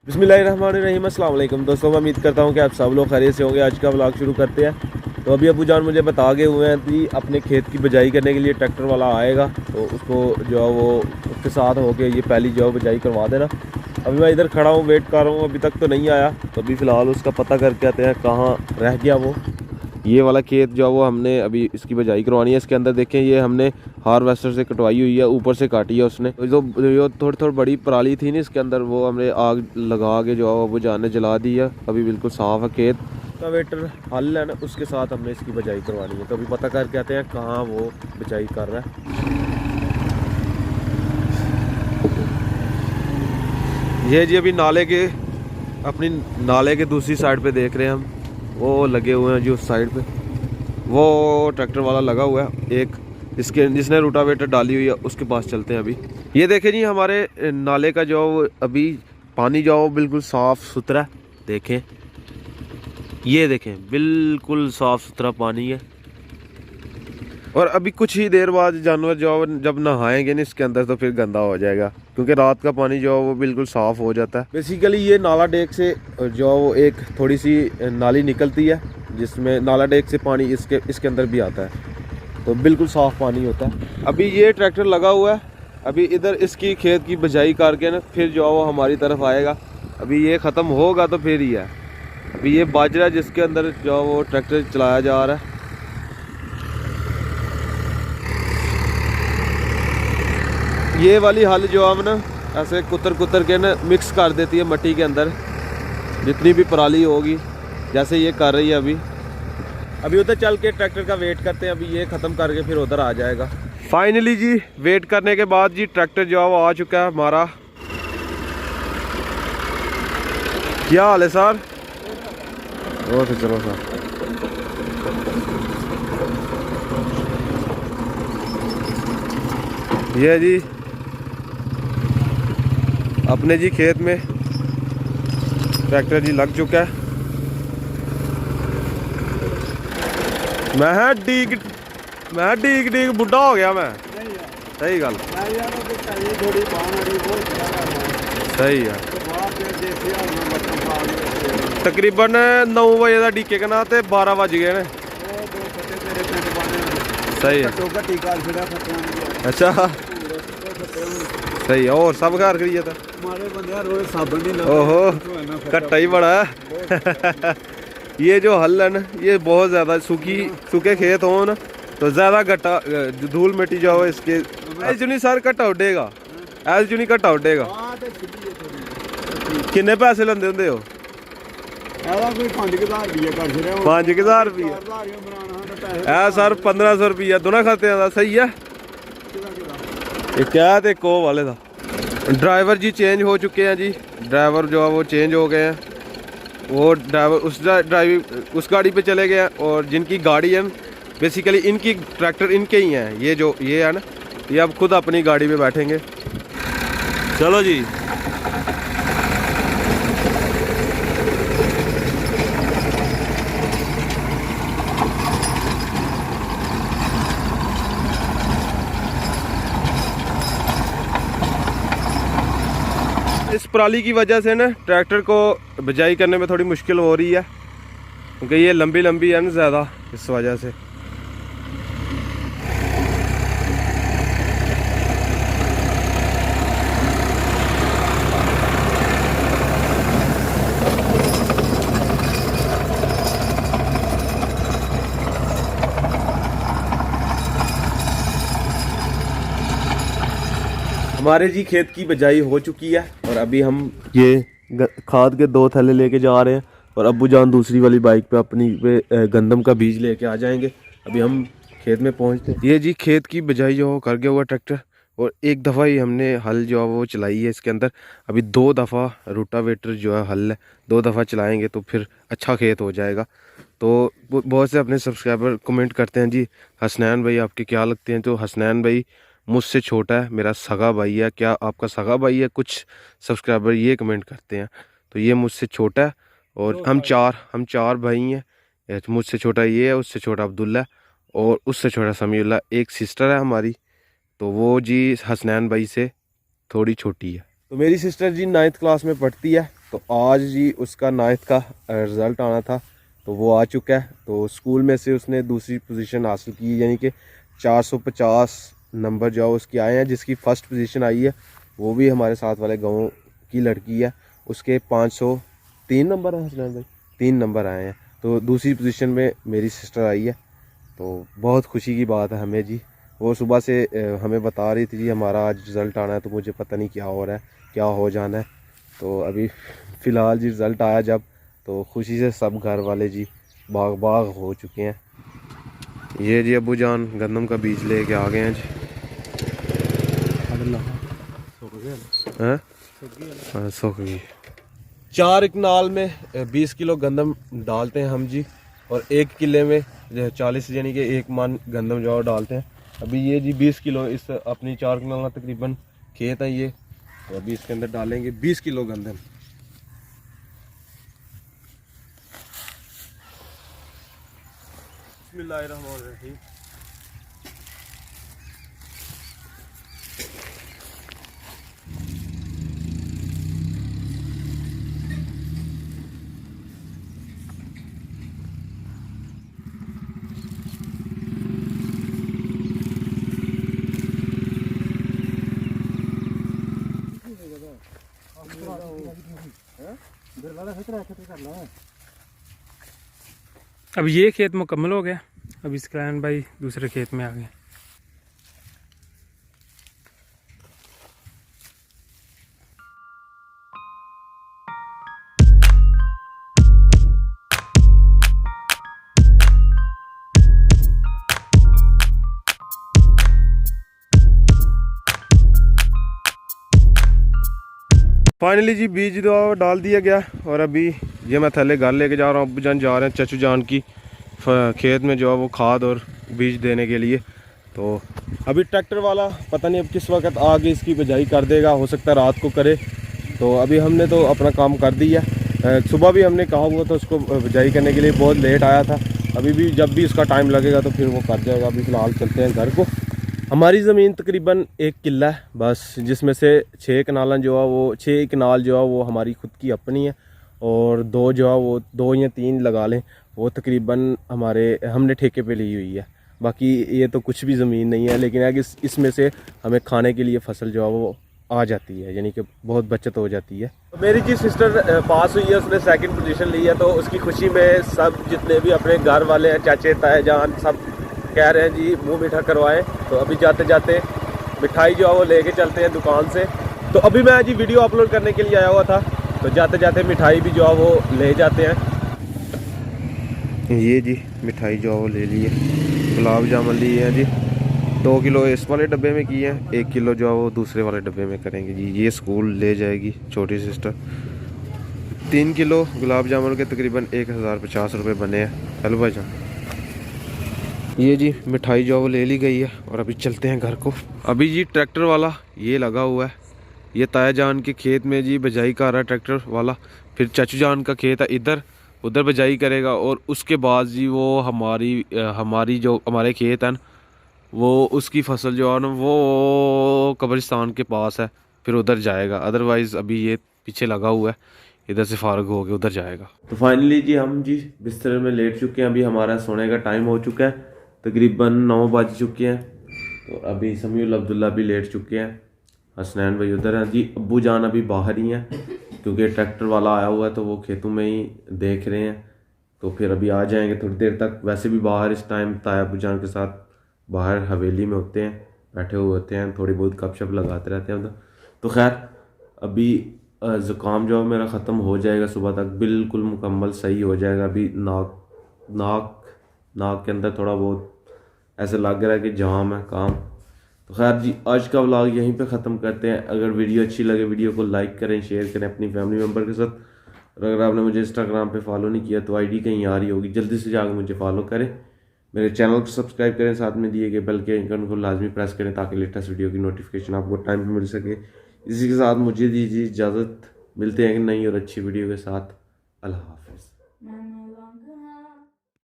बिस्मिल्लाहिर्रहमानिर्रहीम, अस्सलाम वालेकुम दोस्तों। मैं उम्मीद करता हूँ कि आप सब लोग खैरियत से होंगे। आज का व्लॉग शुरू करते हैं। तो अभी अबू जान मुझे बता गए हुए हैं कि अपने खेत की बिजाई करने के लिए ट्रैक्टर वाला आएगा, तो उसको जो है वो उसके साथ होके ये पहली जो बिजाई करवा देना। अभी मैं इधर खड़ा हूँ, वेट कर रहा हूँ, अभी तक तो नहीं आया। तो अभी फ़िलहाल उसका पता करके आते हैं कहाँ रह गया वो। ये वाला खेत जो है वो हमने अभी इसकी बिजाई करवानी है। इसके अंदर देखें, ये हमने हार्वेस्टर से कटवाई हुई है, ऊपर से काटी है उसने। तो जो थोड़ी थोड़ी बड़ी पराली थी ना इसके अंदर, वो हमने आग लगा के जो है वो जाने जला दी है। अभी बिल्कुल साफ़ है खेत। रोटावेटर हल है ना, उसके साथ हमने इसकी बिजाई करवानी है। तो अभी पता करके आते हैं कहाँ वो बिजाई कर रहा है। ये जी अभी अपनी नाले के दूसरी साइड पे देख रहे हैं हम, वो लगे हुए हैं जी उस साइड पे। वो ट्रैक्टर वाला लगा हुआ है एक, जिसने रोटावेटर डाली हुई है, उसके पास चलते हैं अभी। ये देखें जी, हमारे नाले का जो अभी पानी जो बिल्कुल साफ़ सुथरा देखें, ये देखें बिल्कुल साफ़ सुथरा पानी है। और अभी कुछ ही देर बाद जानवर जो जब नहाएंगे ना इसके अंदर, तो फिर गंदा हो जाएगा, क्योंकि रात का पानी जो है वो बिल्कुल साफ़ हो जाता है। बेसिकली ये नाला डेक से जो वो एक थोड़ी सी नाली निकलती है, जिसमें नाला डेक से पानी इसके अंदर भी आता है, तो बिल्कुल साफ़ पानी होता है। अभी ये ट्रैक्टर लगा हुआ है, अभी इधर इसकी खेत की बिजाई करके ना फिर जो है वो हमारी तरफ आएगा। अभी ये ख़त्म होगा तो फिर ही है। अभी ये बाजरा जिसके अंदर जो वो ट्रैक्टर चलाया जा रहा है। ये वाली हल जो हम ना ऐसे कुतर के ना मिक्स कर देती है मिट्टी के अंदर, जितनी भी पराली होगी, जैसे ये कर रही है अभी उधर चल के ट्रैक्टर का वेट करते हैं। अभी ये ख़त्म करके फिर उधर आ जाएगा। फाइनली जी वेट करने के बाद जी ट्रैक्टर जो है वो आ चुका है हमारा। क्या हाल है सर? बहुत चलो सर। ये जी अपने जी खेत में ट्रैक्टर जी लग चुका है। मैं डीक बुढ़ा हो गया मैं। सही गल, सही है। तकरीबन 9 बजे का डीके कना ते 12 बज गए ने। सही है। अच्छा सही है। और सब घर करिए था। ओहो कट्टा ही बड़ा है। ये जो हल है ना, ये बहुत ज़्यादा सूखे खेत हो ना, तो ज़्यादा गट्टा धूल मिट्टी जो है इसके चुनी सर कट्टा उडेगा, ऐसे चुनी कट्टा उडेगा। किन्ने पैसे लेंदे होंदे हो? 5,000 रुपये सर 1500 रुपया दोनों खाते हैं। सही है। क्या ते को वाले था। ड्राइवर जी चेंज हो चुके हैं जी, ड्राइवर जो है वो चेंज हो गए हैं। वो ड्राइवर उस गाड़ी पे चले गए हैं, और जिनकी गाड़ी है बेसिकली इनकी ट्रैक्टर इनके ही हैं। ये है ना, ये अब खुद अपनी गाड़ी पे बैठेंगे। चलो जी। इस पराली की वजह से ना ट्रैक्टर को बिजाई करने में थोड़ी मुश्किल हो रही है, क्योंकि ये लंबी है ना ज़्यादा, इस वजह से। हमारे जी खेत की बिजाई हो चुकी है, और अभी हम ये खाद के 2 थैले लेके जा रहे हैं, और अब्बू जान दूसरी वाली बाइक पे अपनी गंदम का बीज लेके आ जाएंगे। अभी हम खेत में पहुंचते हैं। ये जी खेत की बिजाई जो कर गया हुआ ट्रैक्टर, और एक दफ़ा ही हमने हल जो है वो चलाई है इसके अंदर। अभी 2 दफ़ा रोटावेटर जो है हल है 2 दफ़ा चलाएँगे तो फिर अच्छा खेत हो जाएगा। तो बहुत से अपने सब्सक्राइबर कमेंट करते हैं जी, हसनैन भाई आपके क्या लगते हैं? तो हसनैन भाई मुझसे छोटा है, मेरा सगा भाई है। क्या आपका सगा भाई है? कुछ सब्सक्राइबर ये कमेंट करते हैं। तो ये मुझसे छोटा है, और हम चार भाई हैं। मुझसे छोटा ये है, उससे छोटा अब्दुल्ला है, और उससे छोटा समीउल्लाह। एक सिस्टर है हमारी, तो वो जी हसनैन भाई से थोड़ी छोटी है। तो मेरी सिस्टर जी 9th क्लास में पढ़ती है। तो आज जी उसका 9th का रिज़ल्ट आना था, तो वो आ चुका है। तो स्कूल में से उसने दूसरी पोजीशन हासिल की, यानी कि 450 नंबर जो उसकी आए हैं। जिसकी फ़र्स्ट पोजीशन आई है वो भी हमारे साथ वाले गाँव की लड़की है, उसके 503 नंबर हैं हसनैन भाई, 3 नंबर आए हैं। तो दूसरी पोजीशन में मेरी सिस्टर आई है, तो बहुत खुशी की बात है हमें जी। वो सुबह से हमें बता रही थी जी हमारा आज रिज़ल्ट आना है, तो मुझे पता नहीं क्या हो रहा है, क्या हो जाना है। तो अभी फ़िलहाल जी रिज़ल्ट आया जब, तो खुशी से सब घर वाले जी बाग बाग हो चुके हैं। ये जी अब्बू जान गंदम का बीज लेके आ गए हैं जी। हैं? हाँ, सूख गई। 4 कनाल में 20 किलो गंदम डालते हैं हम जी, और 1 किले में 40 यानी कि 1 मन गंदम जो डालते हैं। अभी ये जी 20 किलो इस अपनी 4 कनाल का तकरीबन खेत है ये, तो अभी इसके अंदर डालेंगे 20 किलो गंदम। बिस्मिल्लाहिर्रहमानिर्रहीम। अब ये खेत मुकम्मल हो गया, अब इसके कारण भाई दूसरे खेत में आ गए। फाइनली जी बीज तो डाल दिया गया, और अभी ये मैं थैले घर लेके जा रहा हूँ। अब्बू जान जा रहे हैं चचू जान की खेत में जो है वो खाद और बीज देने के लिए। तो अभी ट्रैक्टर वाला पता नहीं अब किस वक्त आगे इसकी बिजाई कर देगा, हो सकता है रात को करे। तो अभी हमने तो अपना काम कर दिया। सुबह भी हमने कहा हुआ था उसको बिजाई करने के लिए, बहुत लेट आया था। अभी भी जब भी उसका टाइम लगेगा तो फिर वो कर जाएगा। अभी फ़िलहाल चलते हैं घर को। हमारी ज़मीन तकरीबन 1 किला है बस, जिसमें से 6 कनाल जो है वो 6 कनाल जो है वो हमारी खुद की अपनी है, और 2 जो है वो 2 या 3 लगा लें वो तकरीबन हमने ठेके पे ली हुई है। बाकी ये तो कुछ भी ज़मीन नहीं है, लेकिन है इसमें से हमें खाने के लिए फसल जो है वो आ जाती है, यानी कि बहुत बचत हो जाती है। तो मेरी जी सिस्टर पास हुई है, उसने 2nd पोजीशन ली है, तो उसकी खुशी में सब जितने भी अपने घर वाले हैं, चाचे ताए जान, सब कह रहे हैं जी मुंह मीठा करवाएं। तो अभी जाते जाते मिठाई जो है वो लेके चलते हैं दुकान से। तो अभी मैं जी वीडियो अपलोड करने के लिए आया हुआ था, तो जाते जाते मिठाई भी जो है वो ले जाते हैं। ये जी मिठाई जो है वो ले ली है, गुलाब जामुन लिए हैं जी। 2 किलो इस वाले डब्बे में किए हैं, 1 किलो जो है वो दूसरे वाले डब्बे में करेंगे जी। ये स्कूल ले जाएगी छोटी सिस्टर। 3 किलो गुलाब जामुन के तकरीबन 1050 रुपये बने हैं। हेलो भाई जान, ये जी मिठाई जो वो ले ली गई है, और अभी चलते हैं घर को। अभी जी ट्रैक्टर वाला ये लगा हुआ है, ये ताया जान के खेत में जी बिजाई कर रहा है ट्रैक्टर वाला। फिर चाचू जान का खेत है इधर, उधर बिजाई करेगा, और उसके बाद जी वो हमारी जो हमारे खेत हैं वो उसकी फसल जो है ना वो कब्रिस्तान के पास है, फिर उधर जाएगा। अदरवाइज़ अभी ये पीछे लगा हुआ है, इधर से फारग हो के उधर जाएगा। तो फाइनली जी हम जी बिस्तर में लेट चुके हैं, अभी हमारा सोने का टाइम हो चुका है, तकरीबन 9 बज चुके हैं। तो अभी समीउल अब्दुल्ला भी लेट चुके हैं, हसनैन भाई उधर हैं जी। अब्बू जान अभी बाहर ही हैं, क्योंकि ट्रैक्टर वाला आया हुआ है तो वो खेतों में ही देख रहे हैं। तो फिर अभी आ जाएंगे थोड़ी देर तक। वैसे भी बाहर इस टाइम ताया अब्बू जान के साथ बाहर हवेली में होते हैं, बैठे हुए होते हैं, थोड़ी बहुत गपशप लगाते रहते हैं उधर। तो खैर अभी ज़ुकाम जो है मेरा ख़त्म हो जाएगा, सुबह तक बिल्कुल मुकम्मल सही हो जाएगा। अभी नाक के अंदर थोड़ा बहुत ऐसे लग रहा है कि जाम है काम। तो खैर जी आज का व्लॉग यहीं पे ख़त्म करते हैं। अगर वीडियो अच्छी लगे वीडियो को लाइक करें, शेयर करें अपनी फैमिली मेम्बर के साथ। और अगर आपने मुझे इंस्टाग्राम पे फॉलो नहीं किया तो आईडी कहीं आ रही होगी, जल्दी से जाकर मुझे फॉलो करें, मेरे चैनल को सब्सक्राइब करें, साथ में दिए गए बेल के आइकन को लाजमी प्रेस करें ताकि लेटेस्ट वीडियो की नोटिफिकेशन आपको टाइम पर मिल सके। इसी के साथ मुझे दीजिए इजाज़त, मिलते हैं नई और अच्छी वीडियो के साथ। अल्लाह हाफ़िज़।